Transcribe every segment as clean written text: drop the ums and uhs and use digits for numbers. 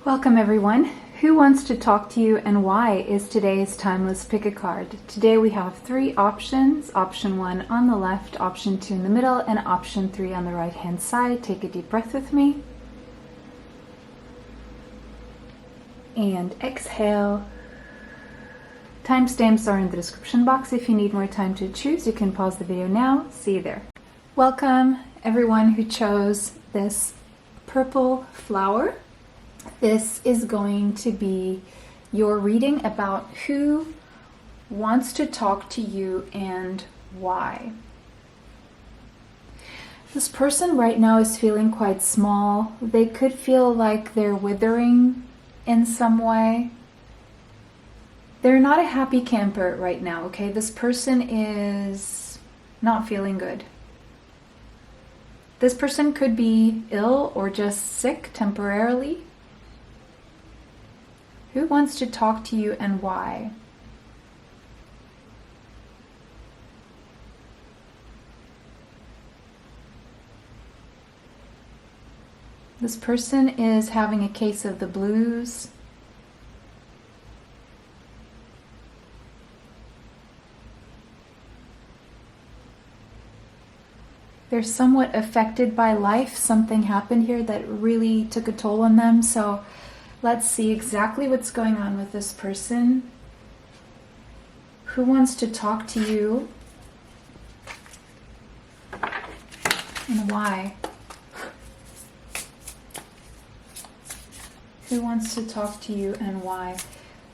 Welcome everyone. Who wants to talk to you and why is today's timeless pick a card. Today we have three options. Option 1 on the left, option 2 in the middle, and option 3 on the right hand side. Take a deep breath with me. And exhale. Timestamps are in the description box. If you need more time to choose, you can pause the video now. See you there. Welcome everyone who chose this purple flower. This is going to be your reading about who wants to talk to you and why. This person right now is feeling quite small. They could feel like they're withering in some way. They're not a happy camper right now, okay? This person is not feeling good. This person could be ill or just sick temporarily. Who wants to talk to you and why? This person is having a case of the blues. They're somewhat affected by life. Something happened here that really took a toll on them. So let's see exactly what's going on with this person. Who wants to talk to you and why? Who wants to talk to you and why?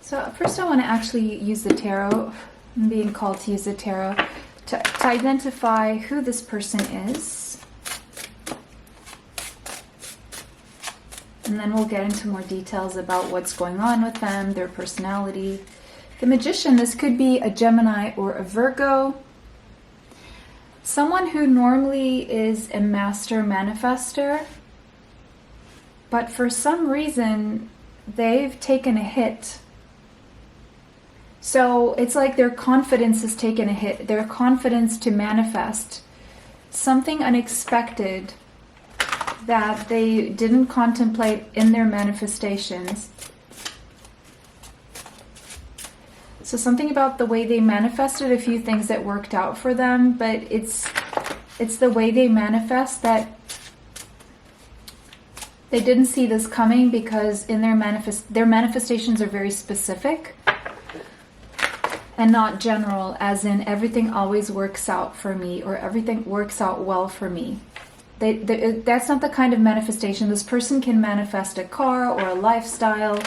So first I want to actually use the tarot. I'm being called to use the tarot to identify who this person is. And then we'll get into more details about what's going on with them, their personality. The Magician, this could be a Gemini or a Virgo. Someone who normally is a master manifester, but for some reason they've taken a hit. So it's like their confidence has taken a hit. Their confidence to manifest something unexpected that they didn't contemplate in their manifestations. So something about the way they manifested a few things that worked out for them, but it's the way they manifest that they didn't see this coming, because in their manifestations are very specific and not general, as in everything always works out for me or everything works out well for me. That's not the kind of manifestation. This person can manifest a car or a lifestyle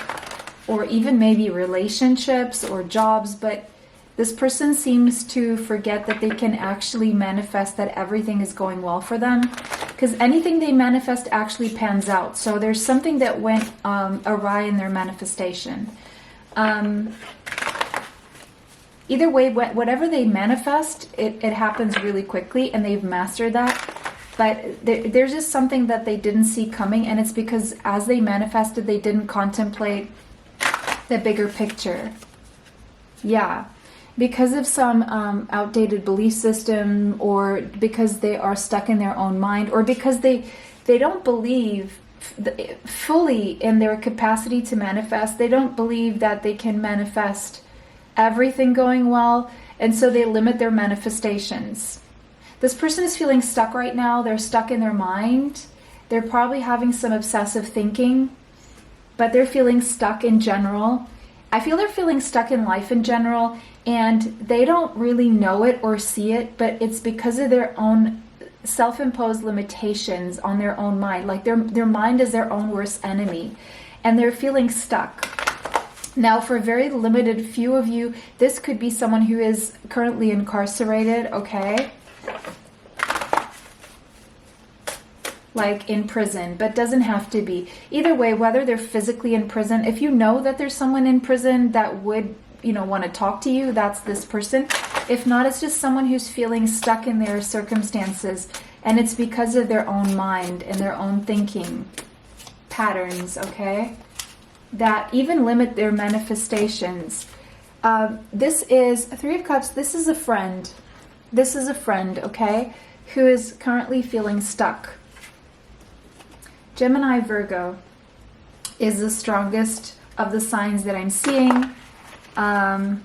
or even maybe relationships or jobs, but this person seems to forget that they can actually manifest that everything is going well for them, because anything they manifest actually pans out. So there's something that went awry in their manifestation. Either way, whatever they manifest, it happens really quickly and they've mastered that. But there's just something that they didn't see coming, and it's because as they manifested, they didn't contemplate the bigger picture. Yeah, because of some outdated belief system, or because they are stuck in their own mind, or because they don't believe fully in their capacity to manifest. They don't believe that they can manifest everything going well, and so they limit their manifestations. This person is feeling stuck right now. They're stuck in their mind. They're probably having some obsessive thinking, but they're feeling stuck in general. I feel they're feeling stuck in life in general, and they don't really know it or see it, but it's because of their own self-imposed limitations on their own mind. Like their mind is their own worst enemy, and they're feeling stuck. Now, for a very limited few of you, this could be someone who is currently incarcerated, okay? Like in prison, but doesn't have to be. Either way, whether they're physically in prison, if you know that there's someone in prison that would, want to talk to you, that's this person. If not, it's just someone who's feeling stuck in their circumstances, and it's because of their own mind and their own thinking patterns, okay? That even limit their manifestations. This is Three of Cups. This is a friend. This is a friend, okay, who is currently feeling stuck. Gemini, Virgo. is the strongest of the signs that I'm seeing. And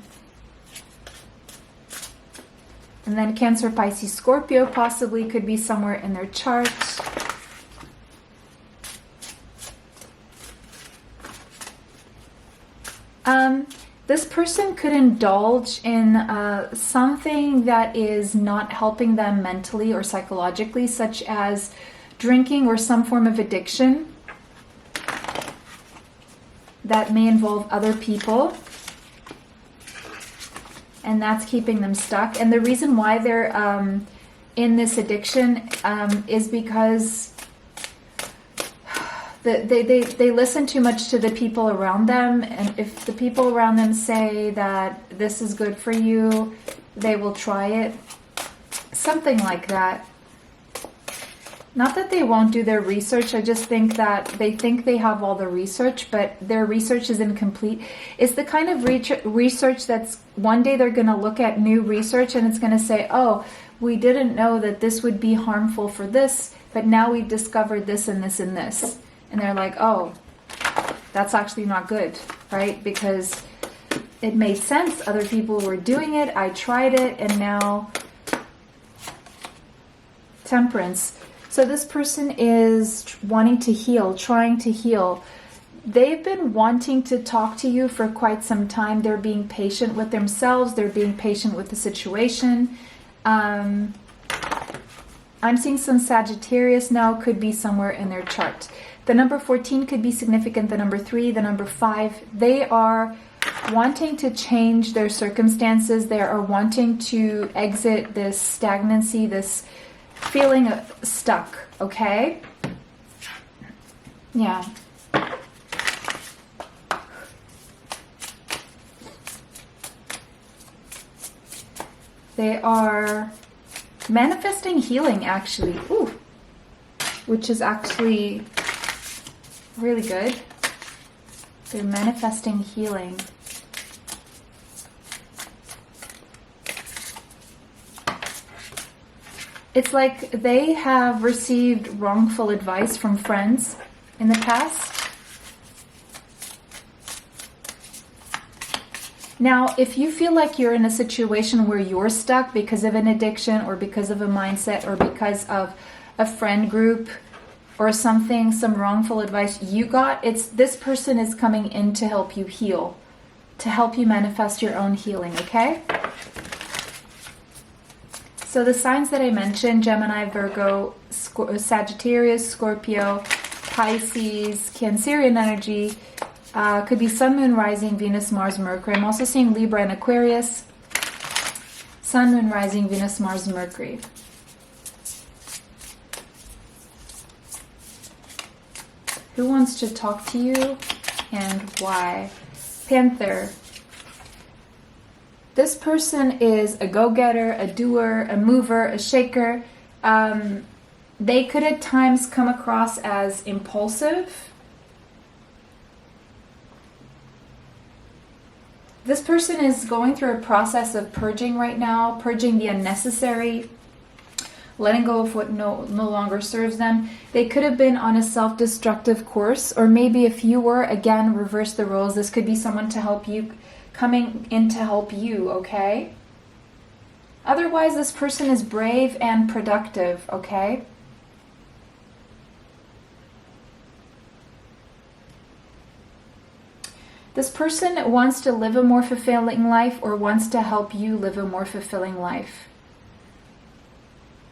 then Cancer, Pisces, Scorpio possibly could be somewhere in their chart. This person could indulge in something that is not helping them mentally or psychologically, such as drinking or some form of addiction that may involve other people. And that's keeping them stuck. And the reason why they're in this addiction is because they listen too much to the people around them. And if the people around them say that this is good for you, they will try it. Something like that. Not that they won't do their research, I just think that they think they have all the research, but their research is incomplete. It's the kind of research that's one day they're going to look at new research and it's going to say, oh, we didn't know that this would be harmful for this, but now we've discovered this and this and this. And they're like, oh, that's actually not good, right? Because it made sense. Other people were doing it. I tried it, and now Temperance. So this person is wanting to heal, trying to heal. They've been wanting to talk to you for quite some time. They're being patient with themselves. They're being patient with the situation. I'm seeing some Sagittarius now, could be somewhere in their chart. The number 14 could be significant. The number 3, the number 5. They are wanting to change their circumstances. They are wanting to exit this stagnancy, this feeling stuck, okay? Yeah. They are manifesting healing, actually. Ooh. Which is actually really good. They're manifesting healing. It's like they have received wrongful advice from friends in the past. Now, if you feel like you're in a situation where you're stuck because of an addiction or because of a mindset or because of a friend group or something, some wrongful advice you got, this person is coming in to help you heal, to help you manifest your own healing, okay? So the signs that I mentioned, Gemini, Virgo, Sagittarius, Scorpio, Pisces, Cancerian energy, could be Sun, Moon, Rising, Venus, Mars, Mercury. I'm also seeing Libra and Aquarius. Sun, Moon, Rising, Venus, Mars, Mercury. Who wants to talk to you and why? Panther. This person is a go-getter, a doer, a mover, a shaker. They could at times come across as impulsive. This person is going through a process of purging right now, purging the unnecessary, letting go of what no longer serves them. They could have been on a self-destructive course, or maybe if you were, again, reverse the roles. This could be someone to help you, coming in to help you, okay? Otherwise, this person is brave and productive, okay? This person wants to live a more fulfilling life or wants to help you live a more fulfilling life.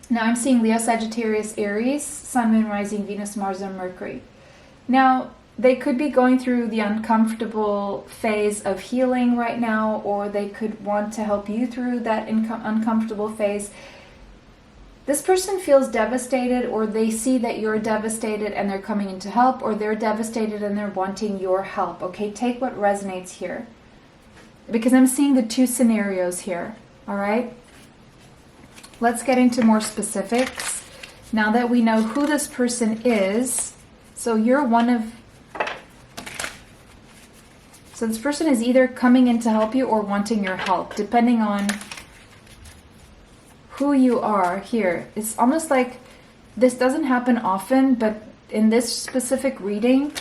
Now I'm seeing Leo, Sagittarius, Aries, Sun, Moon, Rising, Venus, Mars, and Mercury. Now, they could be going through the uncomfortable phase of healing right now, or they could want to help you through that uncomfortable phase. This person feels devastated, or they see that you're devastated and they're coming in to help, or they're devastated and they're wanting your help. Okay, take what resonates here. Because I'm seeing the two scenarios here, all right? Let's get into more specifics. Now that we know who this person is, so you're one of... So this person is either coming in to help you or wanting your help, depending on who you are here. It's almost like this doesn't happen often, but in this specific reading,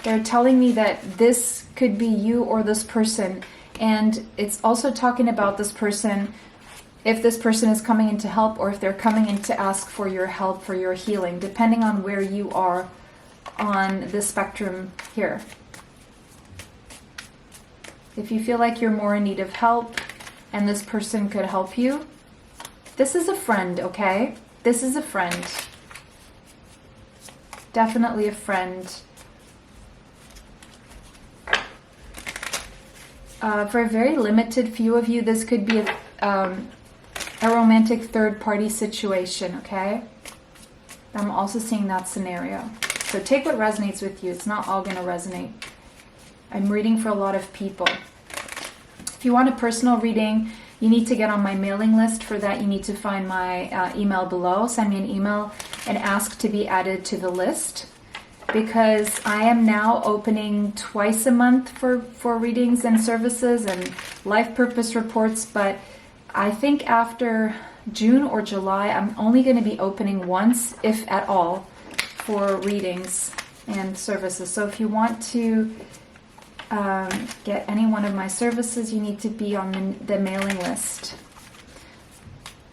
They're telling me that this could be you or this person. And it's also talking about this person, if this person is coming in to help or if they're coming in to ask for your help, for your healing, depending on where you are on the spectrum here. If you feel like you're more in need of help and this person could help you, this is a friend, okay? This is a friend. Definitely a friend. For a very limited few of you, this could be a romantic third-party situation, okay? I'm also seeing that scenario. So take what resonates with you. It's not all going to resonate. I'm reading for a lot of people. If you want a personal reading, you need to get on my mailing list. For that, you need to find my email below. Send me an email and ask to be added to the list. Because I am now opening twice a month for readings and services and life purpose reports. But I think after June or July, I'm only going to be opening once, if at all, for readings and services. So if you want to get any one of my services, you need to be on the mailing list.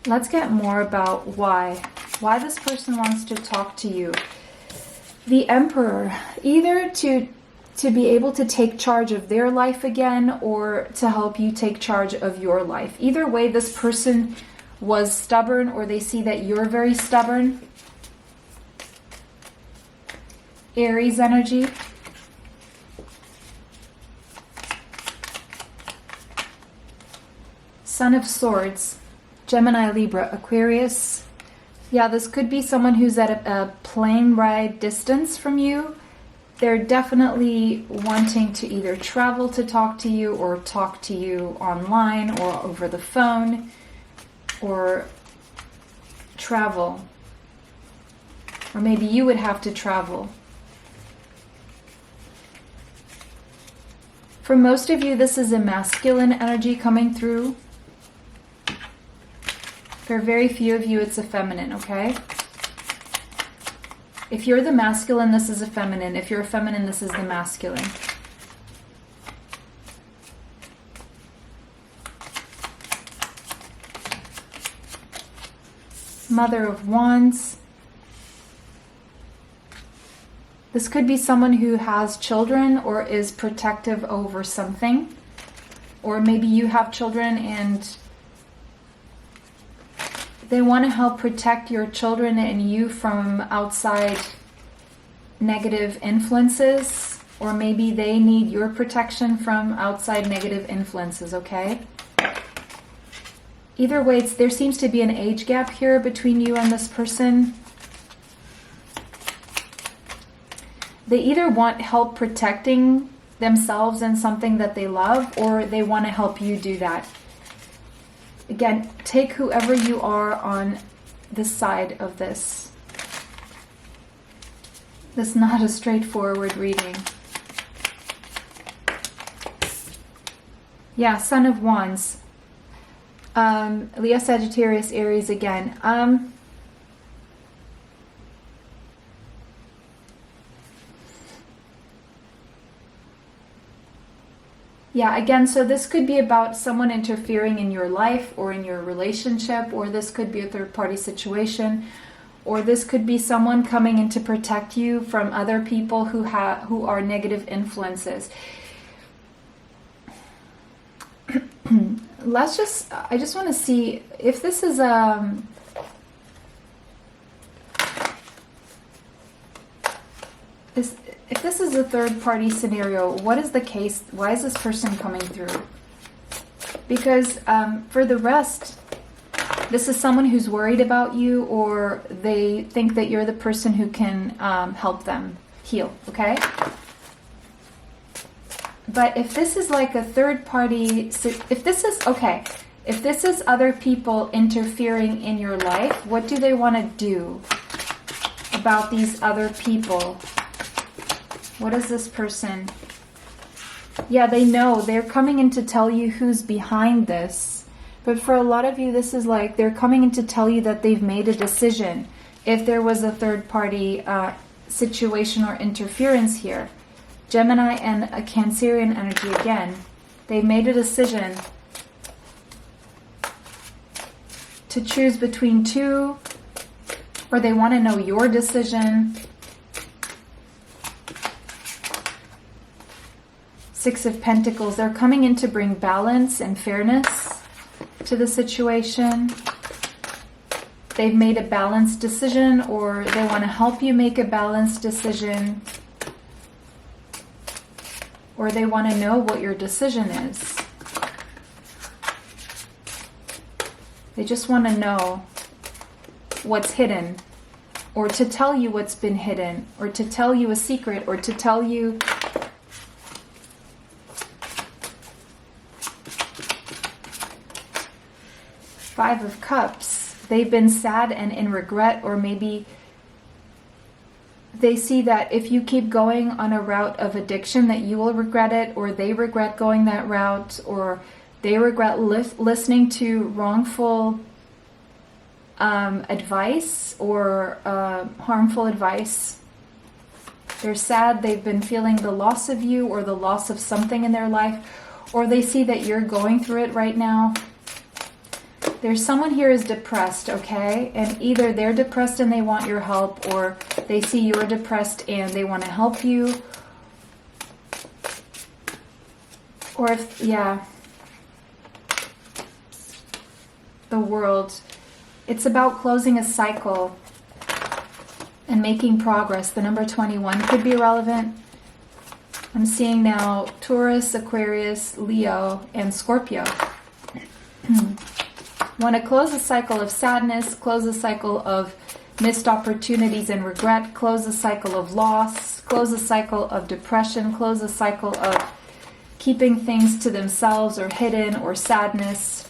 Let's get more about why this person wants to talk to you. The Emperor, either to be able to take charge of their life again or to help you take charge of your life. Either way, this person was stubborn or they see that you're very stubborn. Aries energy. Son of Swords, Gemini, Libra, Aquarius. Yeah, this could be someone who's at a plane ride distance from you. They're definitely wanting to either travel to talk to you or talk to you online or over the phone or travel. Or maybe you would have to travel. For most of you, this is a masculine energy coming through. For very few of you, it's a feminine, okay? If you're the masculine, this is a feminine. If you're a feminine, this is the masculine. Mother of Wands. This could be someone who has children or is protective over something. Or maybe you have children and they want to help protect your children and you from outside negative influences. Or maybe they need your protection from outside negative influences, okay? Either way, there seems to be an age gap here between you and this person. They either want help protecting themselves and something that they love, or they want to help you do that. Again, take whoever you are on this side of this. This is not a straightforward reading. Yeah, Son of Wands. Leo, Sagittarius, Aries again. Yeah, again, so this could be about someone interfering in your life or in your relationship, or this could be a third-party situation, or this could be someone coming in to protect you from other people who are negative influences. I just want to see if this is if this is a third-party scenario. What is the case? Why is this person coming through? Because for the rest, this is someone who's worried about you, or they think that you're the person who can help them heal, okay? But if this is like a third party, if this is other people interfering in your life, what do they want to do about these other people? What is this person? Yeah, they know. They're coming in to tell you who's behind this. But for a lot of you, this is like they're coming in to tell you that they've made a decision. If there was a third party situation or interference here. Gemini and a Cancerian energy again. They've made a decision to choose between two, or they want to know your decision. Six of Pentacles. They're coming in to bring balance and fairness to the situation. They've made a balanced decision, or they want to help you make a balanced decision, or they want to know what your decision is. They just want to know what's hidden, or to tell you what's been hidden, or to tell you a secret, or to tell you Five of Cups. They've been sad and in regret, or maybe they see that if you keep going on a route of addiction that you will regret it, or they regret going that route, or they regret listening to wrongful advice or harmful advice. They're sad. They've been feeling the loss of you or the loss of something in their life, or they see that you're going through it right now. There's someone here is depressed, okay? And either they're depressed and they want your help, or they see you're depressed and they want to help you. Or if, yeah, the World. It's about closing a cycle and making progress. The number 21 could be relevant. I'm seeing now Taurus, Aquarius, Leo, and Scorpio. Want to close a cycle of sadness, close a cycle of missed opportunities and regret, close a cycle of loss, close a cycle of depression, close a cycle of keeping things to themselves or hidden, or sadness,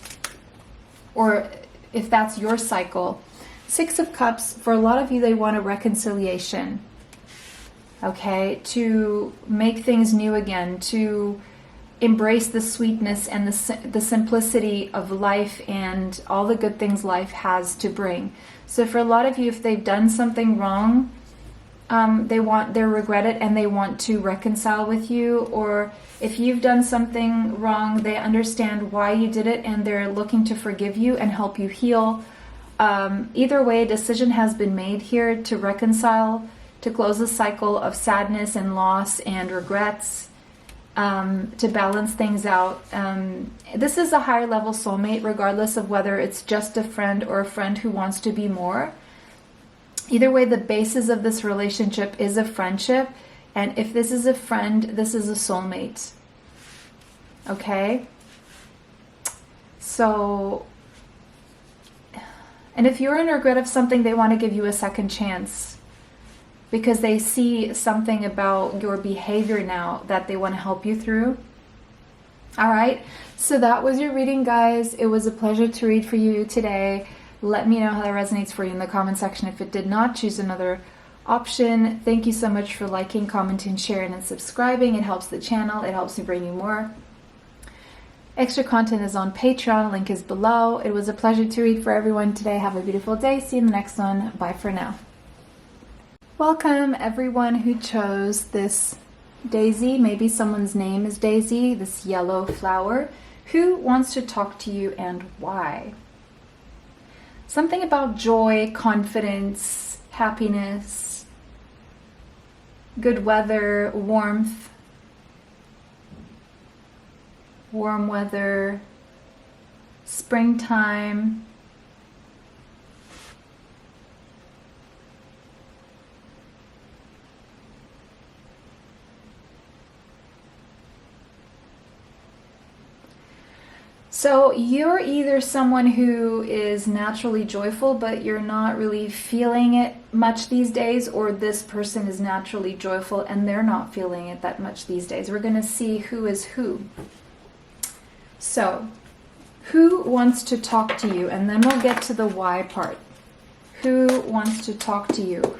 or if that's your cycle. Six of Cups, for a lot of you, they want a reconciliation, okay, to make things new again, to embrace the sweetness and the simplicity of life and all the good things life has to bring. So for a lot of you, if they've done something wrong, they regret it and they want to reconcile with you. Or if you've done something wrong, they understand why you did it and they're looking to forgive you and help you heal. Either way, a decision has been made here to reconcile, to close a cycle of sadness and loss and regrets, to balance things out. This is a higher level soulmate, regardless of whether it's just a friend or a friend who wants to be more. Either way, the basis of this relationship is a friendship. And if this is a friend, this is a soulmate. Okay? So, and if you're in regret of something, they want to give you a second chance, because they see something about your behavior now that they want to help you through. All right, so that was your reading, guys. It was a pleasure to read for you today. Let me know how that resonates for you in the comment section. If it did not, choose another option. Thank you so much for liking, commenting, sharing, and subscribing. It helps the channel. It helps me bring you more. Extra content is on Patreon. Link is below. It was a pleasure to read for everyone today. Have a beautiful day. See you in the next one. Bye for now. Welcome everyone who chose this daisy. Maybe someone's name is Daisy, this yellow flower. Who wants to talk to you and why? Something about joy, confidence, happiness, good weather, warmth, warm weather, springtime. So you're either someone who is naturally joyful, but you're not really feeling it much these days, or this person is naturally joyful and they're not feeling it that much these days. We're going to see who is who. So, who wants to talk to you? And then we'll get to the why part. Who wants to talk to you?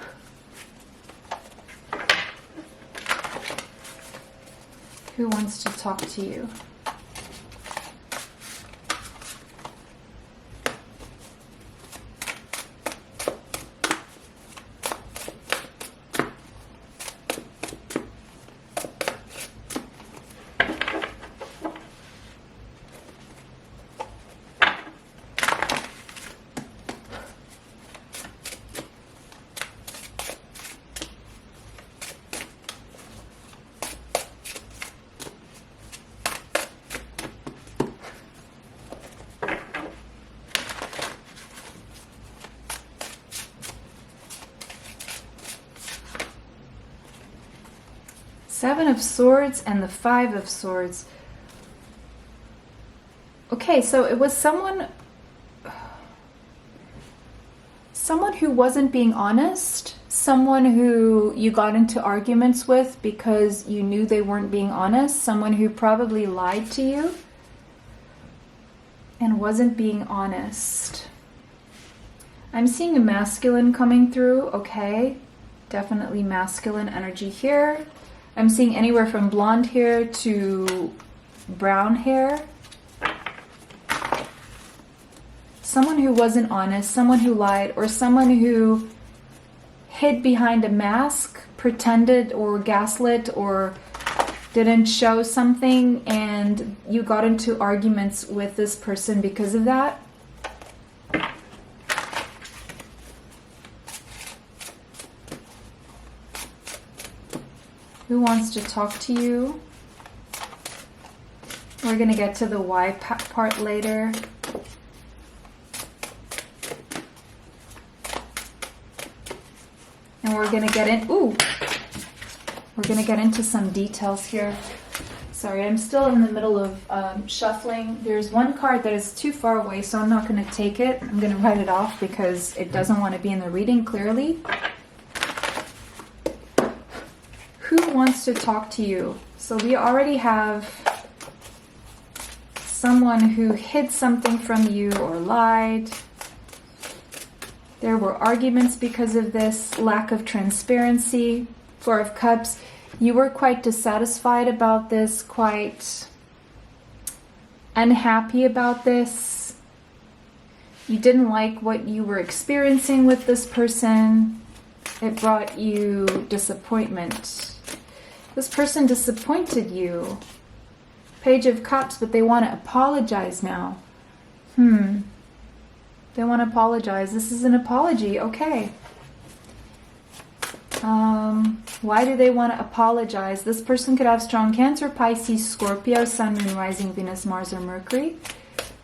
Who wants to talk to you? Seven of Swords and the Five of Swords. Okay, so it was someone who wasn't being honest, someone who you got into arguments with because you knew they weren't being honest, someone who probably lied to you and wasn't being honest. I'm seeing a masculine coming through, okay, definitely masculine energy here. I'm seeing anywhere from blonde hair to brown hair. Someone who wasn't honest, someone who lied, or someone who hid behind a mask, pretended or gaslit or didn't show something, and you got into arguments with this person because of that. Who wants to talk to you? We're going to get to the why part later. And we're going to get in, we're going to get into some details here. Sorry, I'm still in the middle of shuffling. There's one card that is too far away, so I'm not going to take it. I'm going to write it off because it doesn't want to be in the reading clearly. Who wants to talk to you? So we already have someone who hid something from you or lied. There were arguments because of this, lack of transparency. Four of Cups. You were quite dissatisfied about this, quite unhappy about this. You didn't like what you were experiencing with this person. It brought you disappointment. This person disappointed you. Page of Cups, but they want to apologize now. They want to apologize. This is an apology. Okay. Why do they want to apologize? This person could have strong Cancer, Pisces, Scorpio, Sun, Moon, Rising, Venus, Mars, or Mercury.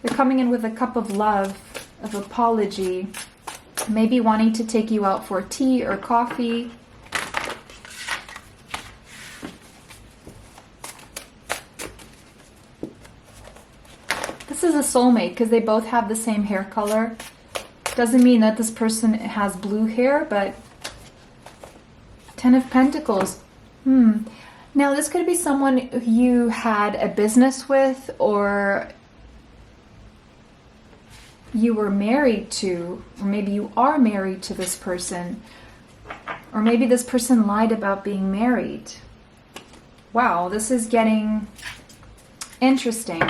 They're coming in with a cup of love, of apology. Maybe wanting to take you out for tea or coffee. This is a soulmate because they both have the same hair color. Doesn't mean that this person has blue hair, but Ten of Pentacles. Now this could be someone you had a business with, or you were married to, or maybe you are married to this person, or maybe this person lied about being married. Wow, this is getting interesting.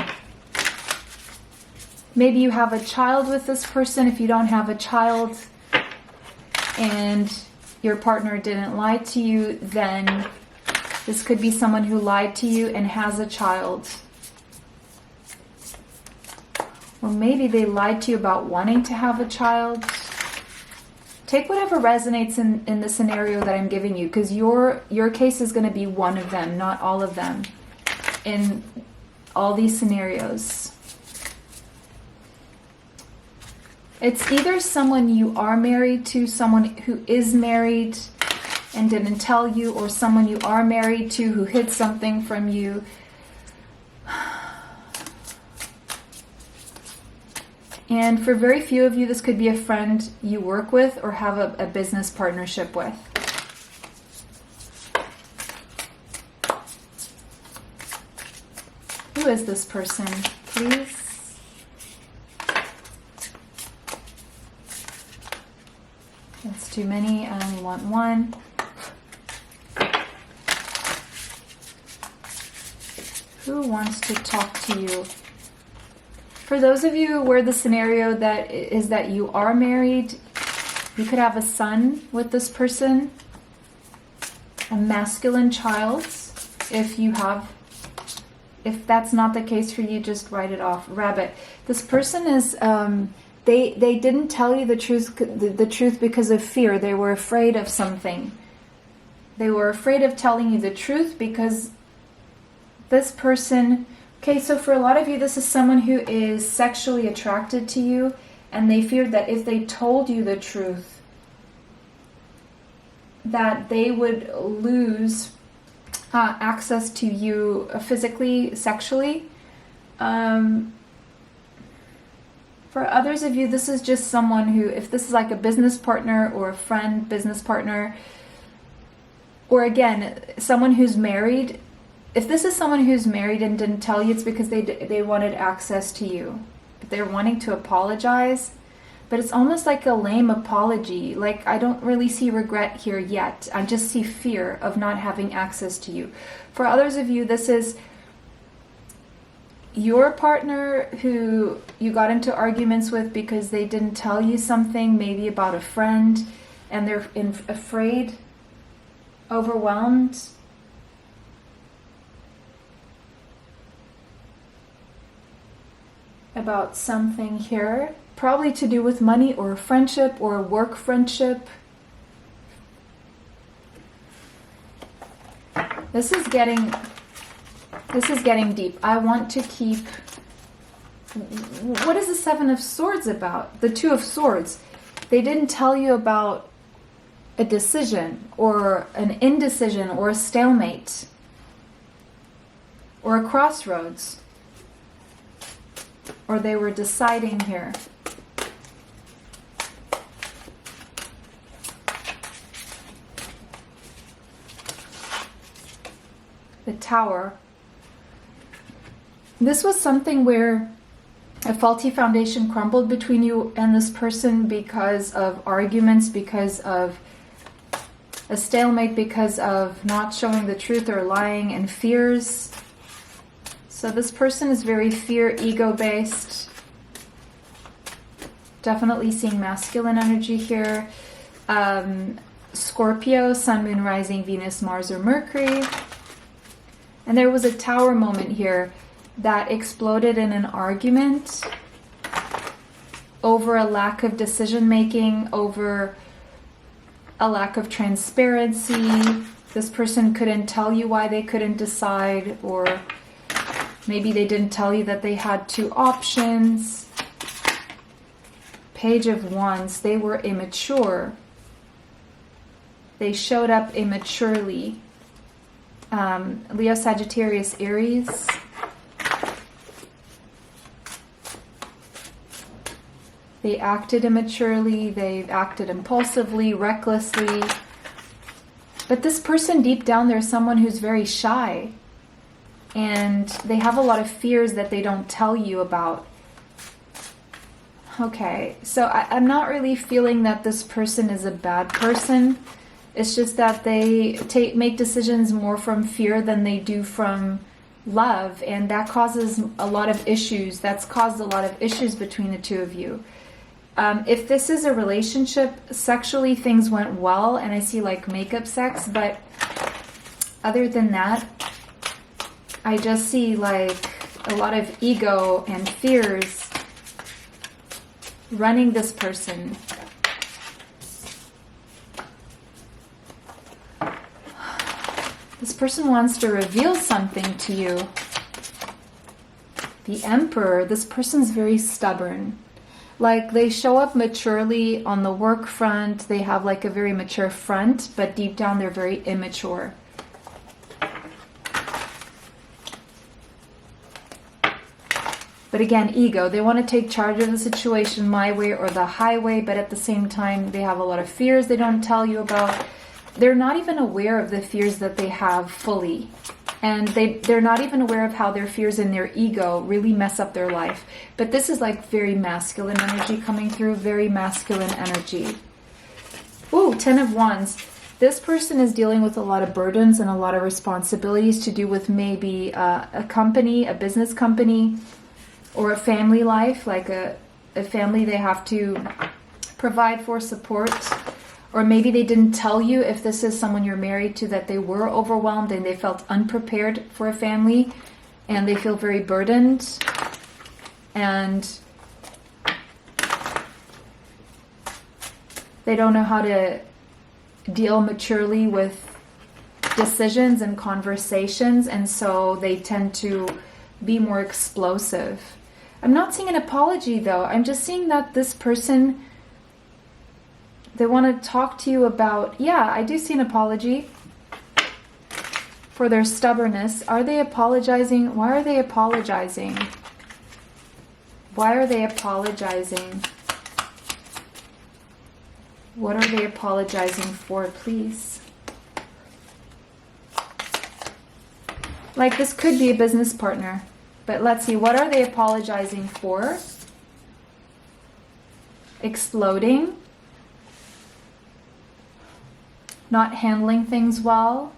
Maybe you have a child with this person. If you don't have a child and your partner didn't lie to you, then this could be someone who lied to you and has a child. Or maybe they lied to you about wanting to have a child. Take whatever resonates in the scenario that I'm giving you, because your case is going to be one of them, not all of them, in all these scenarios. It's either someone you are married to, someone who is married and didn't tell you, or someone you are married to who hid something from you. And for very few of you, this could be a friend you work with or have a business partnership with. Who is this person, please? That's too many. I only want one. Who wants to talk to you? For those of you where the scenario that is that you are married, you could have a son with this person, a masculine child. If that's not the case for you, just write it off. Rabbit. This person is, they didn't tell you the truth because of fear. They were afraid of something. They were afraid of telling you the truth because this person... Okay, so for a lot of you, this is someone who is sexually attracted to you, and they feared that if they told you the truth, that they would lose access to you physically, sexually. For others of you, this is just someone who, if this is like a business partner or a friend, business partner, or again, someone who's married, if this is someone who's married and didn't tell you, it's because they wanted access to you. They're wanting to apologize, but it's almost like a lame apology. Like, I don't really see regret here yet. I just see fear of not having access to you. For others of you, this is your partner who you got into arguments with because they didn't tell you something, maybe about a friend, and they're afraid, overwhelmed. About something here, probably to do with money or a friendship or a work friendship. This is getting deep. I want to keep... What is the Seven of Swords about? The Two of Swords. They didn't tell you about a decision or an indecision or a stalemate or a crossroads. Or they were deciding here. The Tower. This was something where a faulty foundation crumbled between you and this person because of arguments, because of a stalemate, because of not showing the truth or lying, and fears. So this person is very fear, ego-based. Definitely seeing masculine energy here. Scorpio, Sun, Moon, Rising, Venus, Mars, or Mercury. And there was a Tower moment here that exploded in an argument over a lack of decision-making, over a lack of transparency. This person couldn't tell you why they couldn't decide, or maybe they didn't tell you that they had two options. Page of Wands, they were immature. They showed up immaturely. Leo, Sagittarius, Aries. They acted immaturely, they acted impulsively, recklessly. But this person deep down, there's someone who's very shy. And they have a lot of fears that they don't tell you about. Okay, so I'm not really feeling that this person is a bad person. It's just that they make decisions more from fear than they do from love. And that causes a lot of issues. That's caused a lot of issues between the two of you. If this is a relationship, sexually things went well. And I see like makeup sex. But other than that, I just see like a lot of ego and fears running this person. This person wants to reveal something to you. The Emperor, this person's very stubborn. Like they show up maturely on the work front. They have like a very mature front, but deep down they're very immature. But again, ego. They want to take charge of the situation my way or the highway, but at the same time, they have a lot of fears they don't tell you about. They're not even aware of the fears that they have fully. And they're not even aware of how their fears and their ego really mess up their life. But this is like very masculine energy coming through, very masculine energy. Ooh, Ten of Wands. This person is dealing with a lot of burdens and a lot of responsibilities to do with maybe a company, a business company, or a family life, like a family they have to provide for, support. Or maybe they didn't tell you, if this is someone you're married to, that they were overwhelmed and they felt unprepared for a family and they feel very burdened. And they don't know how to deal maturely with decisions and conversations, and so they tend to be more explosive. I'm not seeing an apology though. I'm just seeing that this person, they want to talk to you about, yeah, I do see an apology. for their stubbornness. Are they apologizing? Why are they apologizing? Why are they apologizing? What are they apologizing for, please? Like, this could be a business partner. But let's see, what are they apologizing for? Exploding. Not handling things well.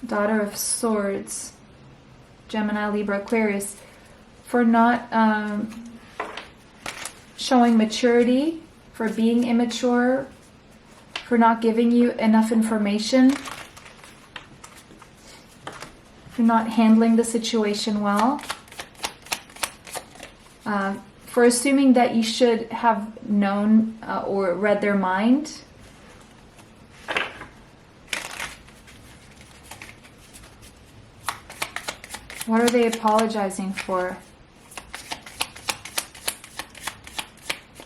Daughter of Swords. Gemini, Libra, Aquarius. For not showing maturity. For being immature. For not giving you enough information. For not handling the situation well. For assuming that you should have known or read their mind. What are they apologizing for?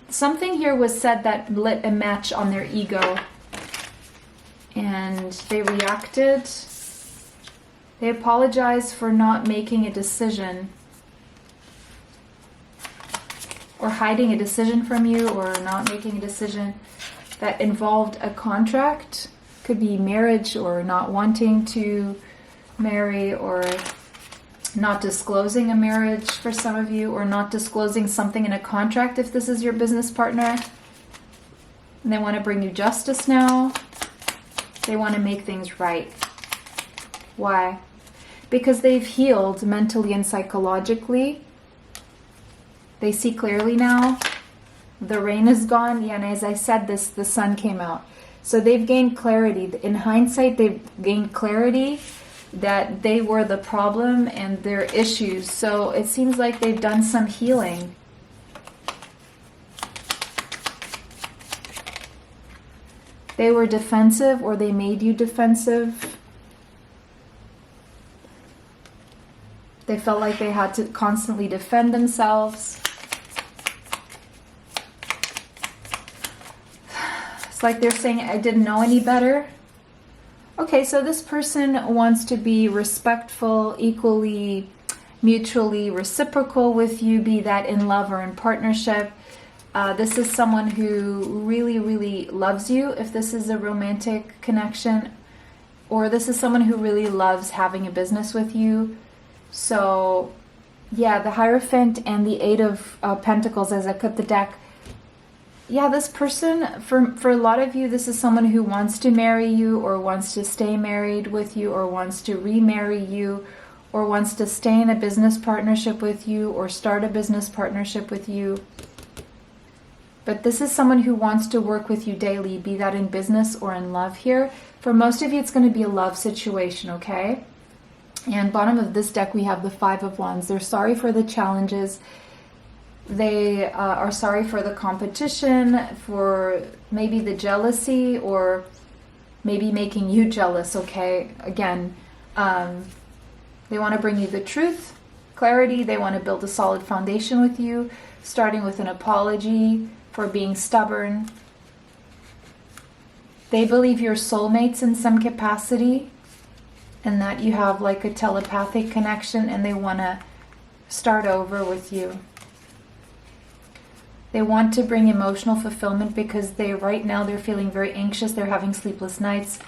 Something here was said that lit a match on their ego. And they reacted. They apologize for not making a decision. Or hiding a decision from you, or not making a decision that involved a contract. Could be marriage, or not wanting to marry, or not disclosing a marriage for some of you, or not disclosing something in a contract if this is your business partner. And they want to bring you justice now. They want to make things right. Why? Because they've healed mentally and psychologically. They see clearly now. The rain is gone. Yeah, and as I said this, the sun came out. So they've gained clarity. In hindsight, they've gained clarity that they were the problem and their issues. So it seems like they've done some healing. They were defensive, or they made you defensive. They felt like they had to constantly defend themselves. It's like they're saying, I didn't know any better. Okay, so this person wants to be respectful, equally, mutually reciprocal with you, be that in love or in partnership. This is someone who really, really loves you, if this is a romantic connection. Or this is someone who really loves having a business with you. So, yeah, the Hierophant and the Eight of Pentacles as I cut the deck. Yeah, this person, for a lot of you, this is someone who wants to marry you, or wants to stay married with you, or wants to remarry you, or wants to stay in a business partnership with you, or start a business partnership with you. But this is someone who wants to work with you daily, be that in business or in love here. For most of you, it's going to be a love situation, okay? And bottom of this deck, we have the Five of Wands. They're sorry for the challenges. They are sorry for the competition, for maybe the jealousy, or maybe making you jealous, okay? Again, they want to bring you the truth, clarity. They want to build a solid foundation with you, starting with an apology for being stubborn. They believe you're soulmates in some capacity, and that you have like a telepathic connection, and they want to start over with you. They want to bring emotional fulfillment because right now they're feeling very anxious. They're having sleepless nights.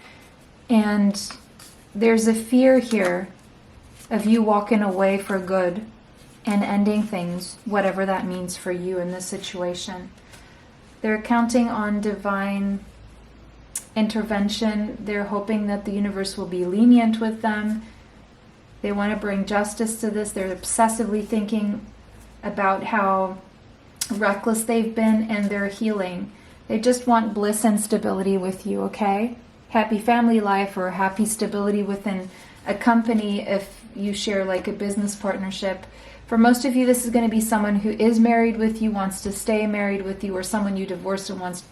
And there's a fear here of you walking away for good and ending things, whatever that means for you in this situation. They're counting on divine intervention. They're hoping that the universe will be lenient with them. They want to bring justice to this. They're obsessively thinking about how reckless they've been, and they're healing. They just want bliss and stability with you, okay? Happy family life, or happy stability within a company if you share like a business partnership. For most of you, this is going to be someone who is married with you, wants to stay married with you, or someone you divorced and wants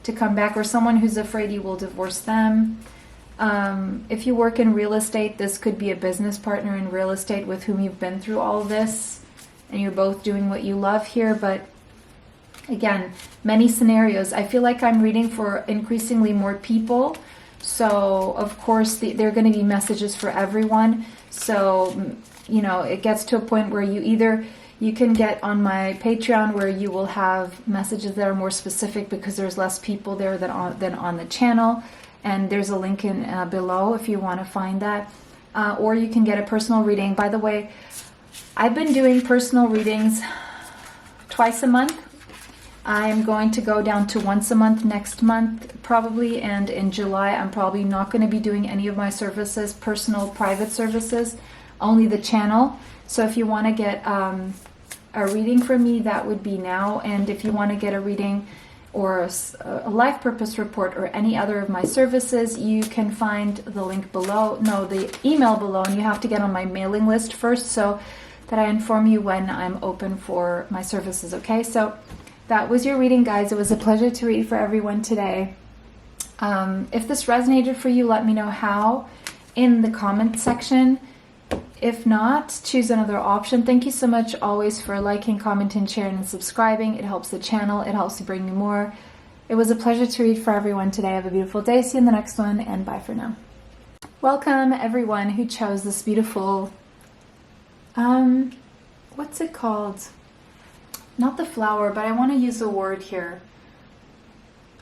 to come back, or someone who's afraid you will divorce them. If you work in real estate, this could be a business partner in real estate with whom you've been through all of this, and you're both doing what you love here. But again, many scenarios. I feel like I'm reading for increasingly more people. So of course there are going to be messages for everyone. So, you know, it gets to a point where you can get on my Patreon where you will have messages that are more specific because there's less people there than on the channel. And there's a link in below if you want to find that. Or you can get a personal reading. By the way, I've been doing personal readings twice a month. I'm going to go down to once a month next month probably, and in July I'm probably not going to be doing any of my services, personal private services, only the channel. So if you want to get a reading from me, that would be now. And if you want to get a reading or a life purpose report or any other of my services, you can find the link below, the email below, and you have to get on my mailing list first so that I inform you when I'm open for my services, okay? So that was your reading, guys. It was a pleasure to read for everyone today. If this resonated for you, let me know how in the comment section. If not, choose another option. Thank you so much always for liking, commenting, sharing, and subscribing. It helps the channel. It helps to bring me more. It was a pleasure to read for everyone today. Have a beautiful day. See you in the next one, and bye for now. Welcome, everyone who chose this beautiful, what's it called? Not the flower, but I want to use a word here.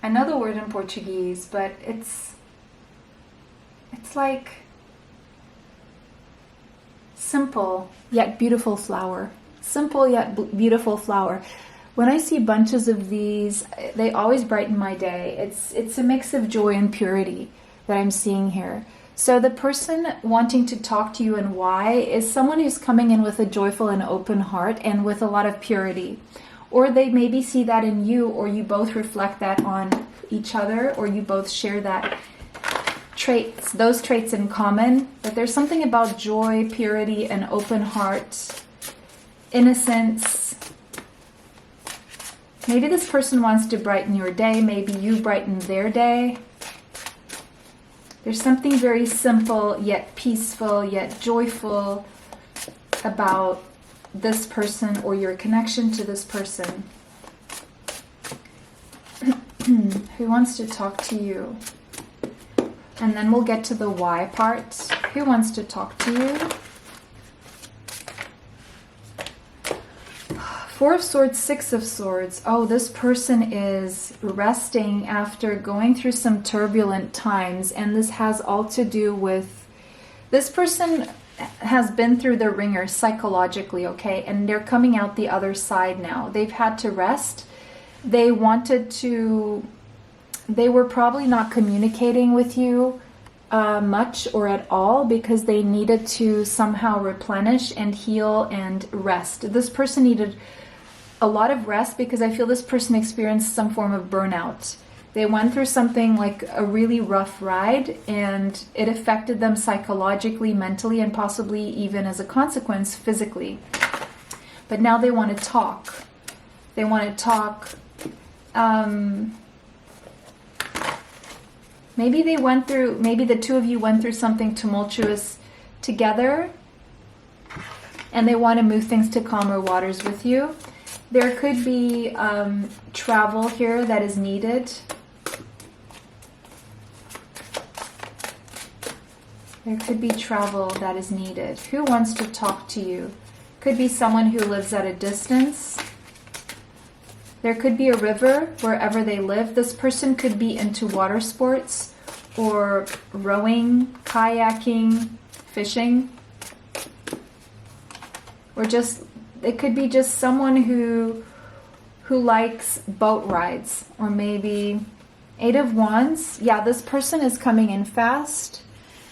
I know the word in Portuguese, but it's like simple yet beautiful flower. Simple yet beautiful flower. When I see bunches of these, they always brighten my day. It's a mix of joy and purity that I'm seeing here. So the person wanting to talk to you and why is someone who's coming in with a joyful and open heart and with a lot of purity. Or they maybe see that in you, or you both reflect that on each other, or you both share that those traits in common. But there's something about joy, purity, and open heart, innocence. Maybe this person wants to brighten your day. Maybe you brighten their day. There's something very simple, yet peaceful, yet joyful about this person or your connection to this person. Who wants to talk to you? And then we'll get to the why part. Who wants to talk to you? Four of Swords, Six of Swords. Oh, this person is resting after going through some turbulent times, and this has all to do with this person has been through the ringer psychologically, okay, and they're coming out the other side now. They've had to rest. They were probably not communicating with you much or at all because they needed to somehow replenish and heal and rest. This person needed a lot of rest because I feel this person experienced some form of burnout. They went through something like a really rough ride, and it affected them psychologically, mentally, and possibly even as a consequence physically. But now they want to talk. They want to talk. Maybe the two of you went through something tumultuous together, and they want to move things to calmer waters with you. There could be travel here that is needed. There could be travel that is needed. Who wants to talk to you? Could be someone who lives at a distance. There could be a river wherever they live. This person could be into water sports or rowing, kayaking, fishing. Or it could be just someone who likes boat rides, or maybe Eight of Wands. Yeah, this person is coming in fast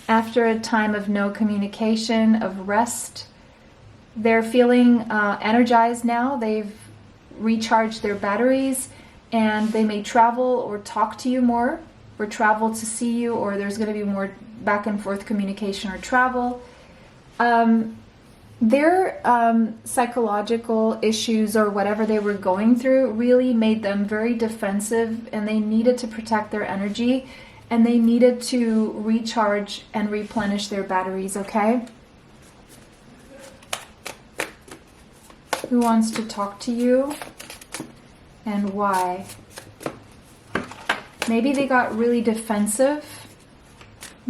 after a time of no communication, of rest. They're feeling energized now. They've recharged their batteries, and they may travel or talk to you more, or travel to see you, or there's going to be more back and forth communication or travel. Their psychological issues or whatever they were going through really made them very defensive, and they needed to protect their energy, and they needed to recharge and replenish their batteries, okay? Who wants to talk to you and why? Maybe they got really defensive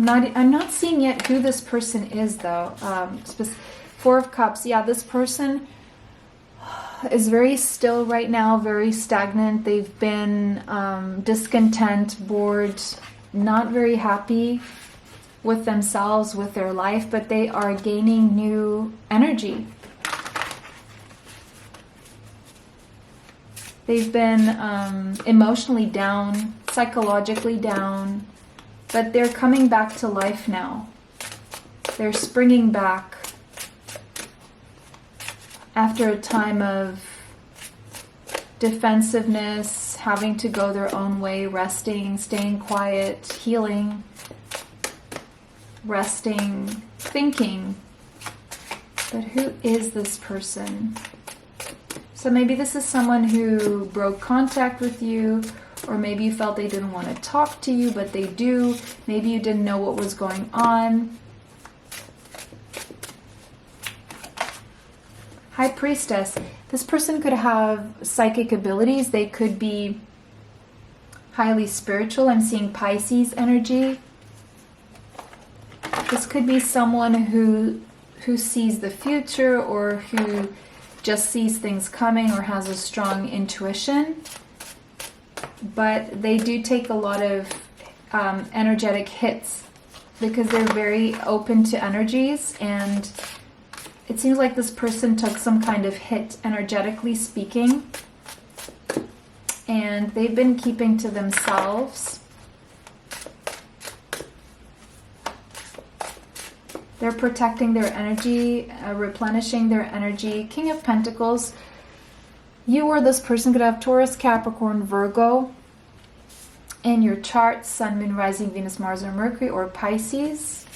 I'm not seeing yet who this person is though. Four of Cups. Yeah, this person is very still right now, very stagnant. They've been discontent, bored, not very happy with themselves, with their life, but they are gaining new energy. They've been emotionally down, psychologically down, but they're coming back to life now. They're springing back after a time of defensiveness, having to go their own way, resting, staying quiet, healing, resting, thinking. But who is this person? So maybe this is someone who broke contact with you, or maybe you felt they didn't want to talk to you, but they do. Maybe you didn't know what was going on. High Priestess. This person could have psychic abilities. They could be highly spiritual. I'm seeing Pisces energy. This could be someone who sees the future, or who just sees things coming, or has a strong intuition. But they do take a lot of energetic hits because they're very open to energies, and it seems like this person took some kind of hit energetically speaking, and they've been keeping to themselves. They're protecting their energy, replenishing their energy. King of Pentacles. You or this person could have Taurus, Capricorn, Virgo in your chart. Sun, Moon, Rising, Venus, Mars, or Mercury, or Pisces.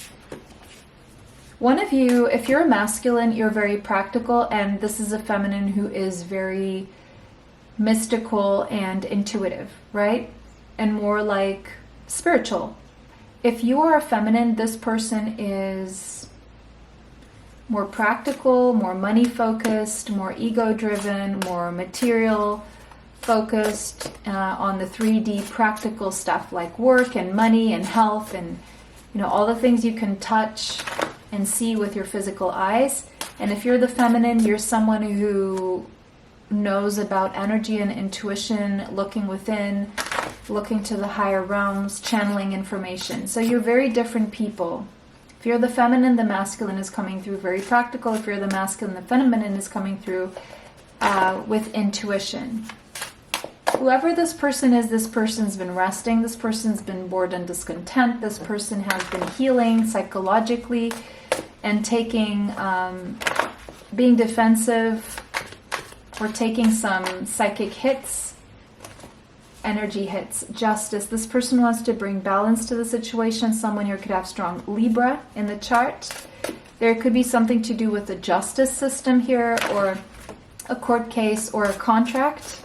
One of you, if you're a masculine, you're very practical, and this is a feminine who is very mystical and intuitive, right? And more like spiritual. If you are a feminine, this person is more practical, more money focused, more ego driven, more material focused on the 3D practical stuff like work and money and health and, you know, all the things you can touch and see with your physical eyes. And if you're the feminine, you're someone who knows about energy and intuition, looking within, looking to the higher realms, channeling information. So you're very different people. If you're the feminine, the masculine is coming through very practical. If you're the masculine, the feminine is coming through with intuition. Whoever this person is, this person's been resting. This person's been bored and discontent. This person has been healing psychologically and taking, being defensive, or taking some psychic hits, energy hits. Justice. This person wants to bring balance to the situation. Someone here could have strong Libra in the chart. There could be something to do with the justice system here, or a court case, or a contract.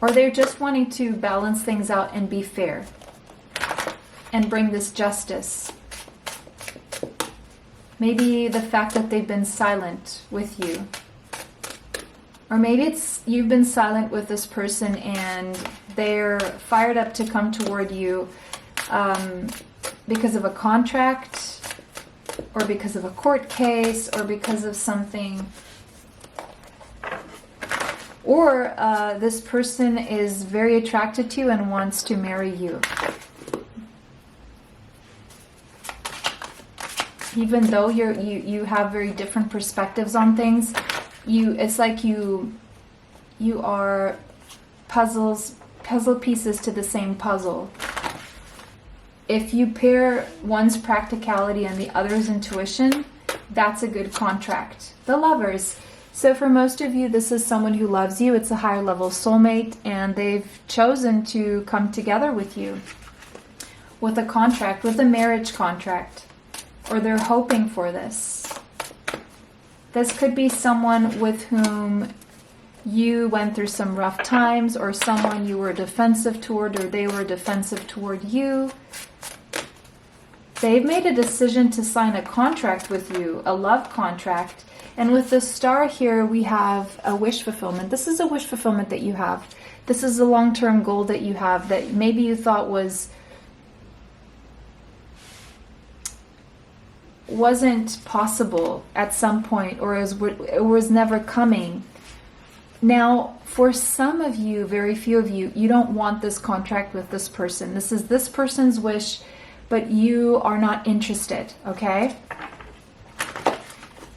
Or they're just wanting to balance things out and be fair and bring this justice. Maybe the fact that they've been silent with you. Or maybe it's you've been silent with this person and they're fired up to come toward you because of a contract, or because of a court case, or because of something. Or this person is very attracted to you and wants to marry you. Even though you have very different perspectives on things, it's like you are puzzle pieces to the same puzzle. If you pair one's practicality and the other's intuition, that's a good contract. The Lovers. So for most of you, this is someone who loves you. It's a higher level soulmate, and they've chosen to come together with you with a contract, with a marriage contract, or they're hoping for this. This could be someone with whom you went through some rough times, or someone you were defensive toward, or they were defensive toward you. They've made a decision to sign a contract with you, a love contract. And with the star here, we have a wish fulfillment. This is a wish fulfillment that you have. This is a long-term goal that you have that maybe you thought was wasn't possible at some point, or it was never coming. Now, for some of you, very few of you, you don't want this contract with this person. This is this person's wish, but you are not interested, okay?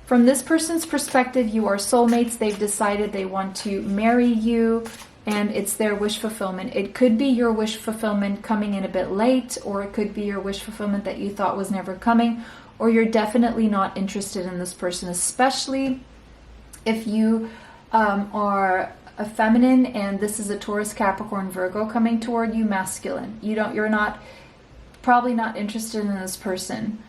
From this person's perspective, you are soulmates. They've decided they want to marry you, and it's their wish fulfillment. It could be your wish fulfillment coming in a bit late, or it could be your wish fulfillment that you thought was never coming, or you're definitely not interested in this person, especially if you are a feminine and this is a Taurus, Capricorn, Virgo coming toward you, masculine. You're not, probably not interested in this person.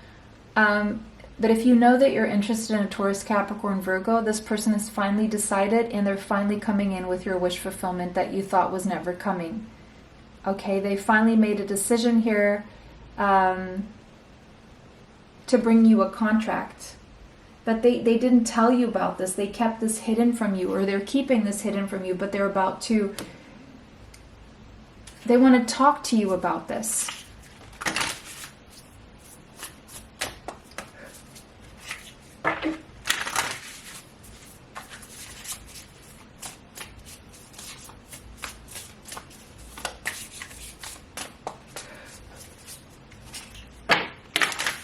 But if you know that you're interested in a Taurus, Capricorn, Virgo, this person has finally decided, and they're finally coming in with your wish fulfillment that you thought was never coming. Okay, they finally made a decision here to bring you a contract. But they didn't tell you about this. They kept this hidden from you, or they're keeping this hidden from you, but they want to talk to you about this.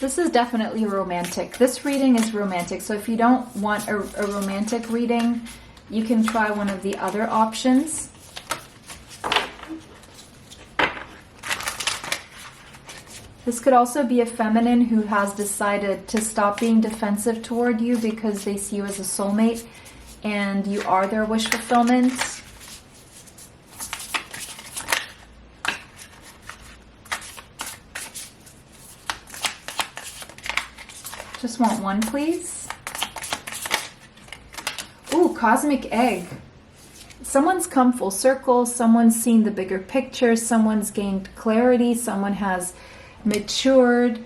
This is definitely romantic. This reading is romantic. So if you don't want a romantic reading, you can try one of the other options. This could also be a feminine who has decided to stop being defensive toward you because they see you as a soulmate and you are their wish fulfillment. Just want one, please. Ooh, cosmic egg. Someone's come full circle. Someone's seen the bigger picture. Someone's gained clarity. Someone has matured.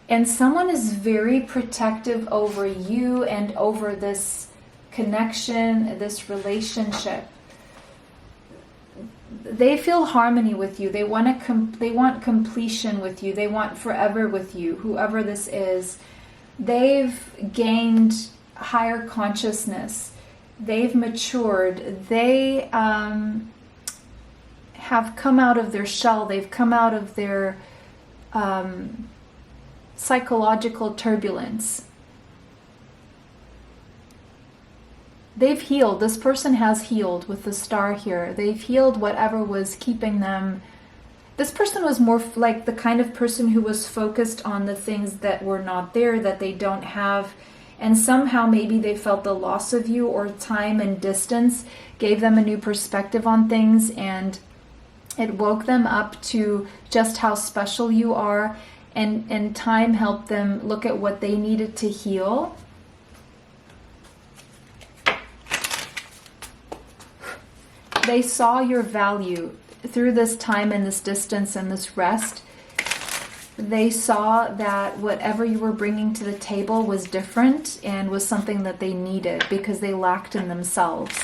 And someone is very protective over you and over this connection, this relationship. They feel harmony with you. They want completion with you. They want forever with you, whoever this is. They've gained higher consciousness. They've matured. They have come out of their shell. They've come out of their psychological turbulence. They've healed. This person has healed with the star here. They've healed whatever was keeping them. This person was more like the kind of person who was focused on the things that were not there, that they don't have. And somehow maybe they felt the loss of you, or time and distance gave them a new perspective on things, and it woke them up to just how special you are. And time helped them look at what they needed to heal. They saw your value through this time and this distance and this rest. They saw that whatever you were bringing to the table was different and was something that they needed because they lacked in themselves.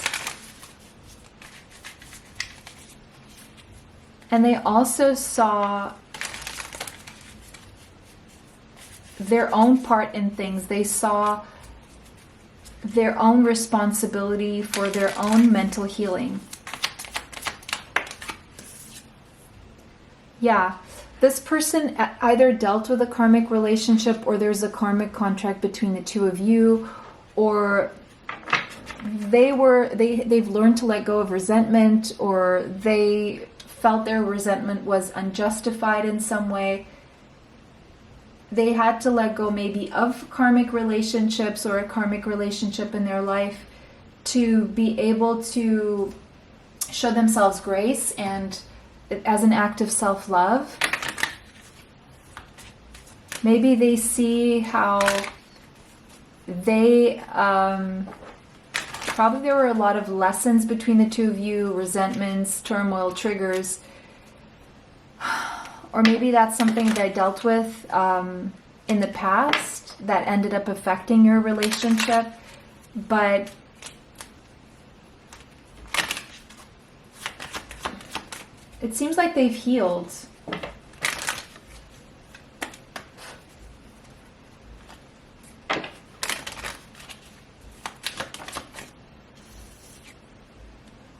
And they also saw their own part in things. They saw their own responsibility for their own mental healing. Yeah, this person either dealt with a karmic relationship, or there's a karmic contract between the two of you, or they've learned to let go of resentment, or they felt their resentment was unjustified in some way. They had to let go maybe of karmic relationships or a karmic relationship in their life to be able to show themselves grace and as an act of self-love. Maybe they see how they probably there were a lot of lessons between the two of you, resentments, turmoil, triggers, or maybe that's something that I dealt with in the past that ended up affecting your relationship. But it seems like they've healed.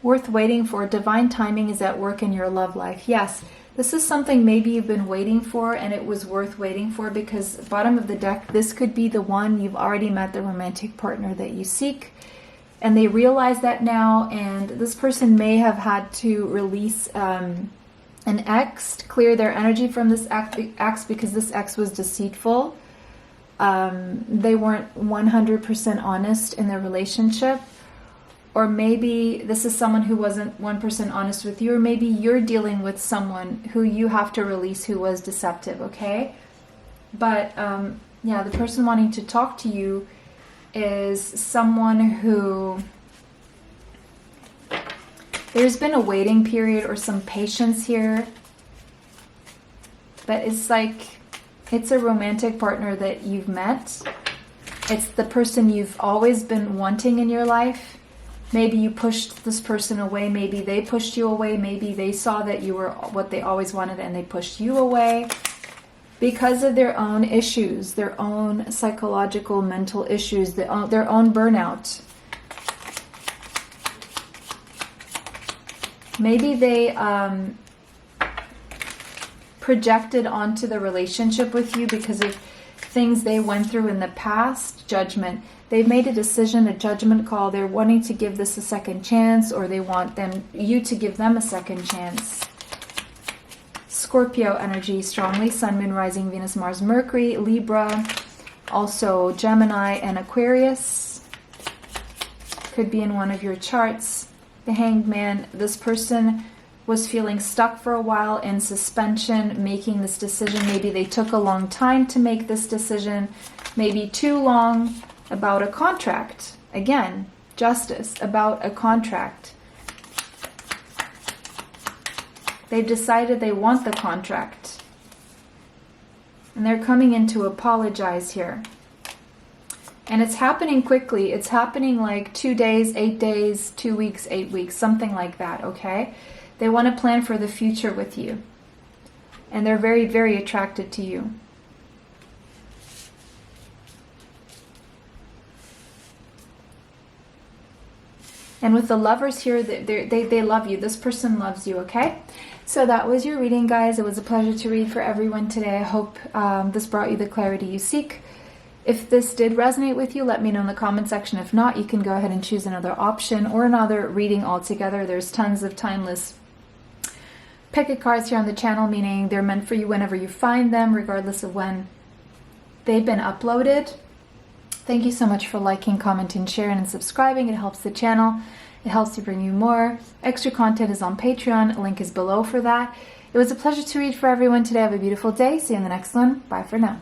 Worth waiting for. Divine timing is at work in your love life. Yes, this is something maybe you've been waiting for, and it was worth waiting for, because bottom of the deck, this could be the one. You've already met the romantic partner that you seek, and they realize that now, and this person may have had to release an ex, clear their energy from this ex, because this ex was deceitful. They weren't 100% honest in their relationship. Or maybe this is someone who wasn't 1% honest with you, or maybe you're dealing with someone who you have to release who was deceptive, okay? But yeah, the person wanting to talk to you is someone who, there's been a waiting period or some patience here, but it's like, it's a romantic partner that you've met. It's the person you've always been wanting in your life. Maybe you pushed this person away. Maybe they pushed you away. Maybe they saw that you were what they always wanted and they pushed you away because of their own issues, their own psychological, mental issues, their own burnout. Maybe they projected onto the relationship with you because of things they went through in the past, judgment. They've made a decision, a judgment call. They're wanting to give this a second chance, or they want you to give them a second chance. Scorpio energy strongly. Sun, Moon, Rising, Venus, Mars, Mercury, Libra, also Gemini and Aquarius. Could be in one of your charts. The Hanged Man. This person was feeling stuck for a while in suspension, making this decision. Maybe they took a long time to make this decision, maybe too long, about a contract. Again, justice, about a contract. They've decided they want the contract. And they're coming in to apologize here. And it's happening quickly. It's happening like 2 days, 8 days, 2 weeks, 8 weeks, something like that, okay? They want to plan for the future with you. And they're very, very attracted to you. And with the Lovers here, they love you. This person loves you, okay? So that was your reading, guys. It was a pleasure to read for everyone today. I hope this brought you the clarity you seek. If this did resonate with you, let me know in the comment section. If not, you can go ahead and choose another option or another reading altogether. There's tons of timeless picket cards here on the channel, meaning they're meant for you whenever you find them, regardless of when they've been uploaded. Thank you so much for liking, commenting, sharing, and subscribing. It helps the channel. It helps to bring you more. Extra content is on Patreon. A link is below for that. It was a pleasure to read for everyone today. Have a beautiful day. See you in the next one. Bye for now.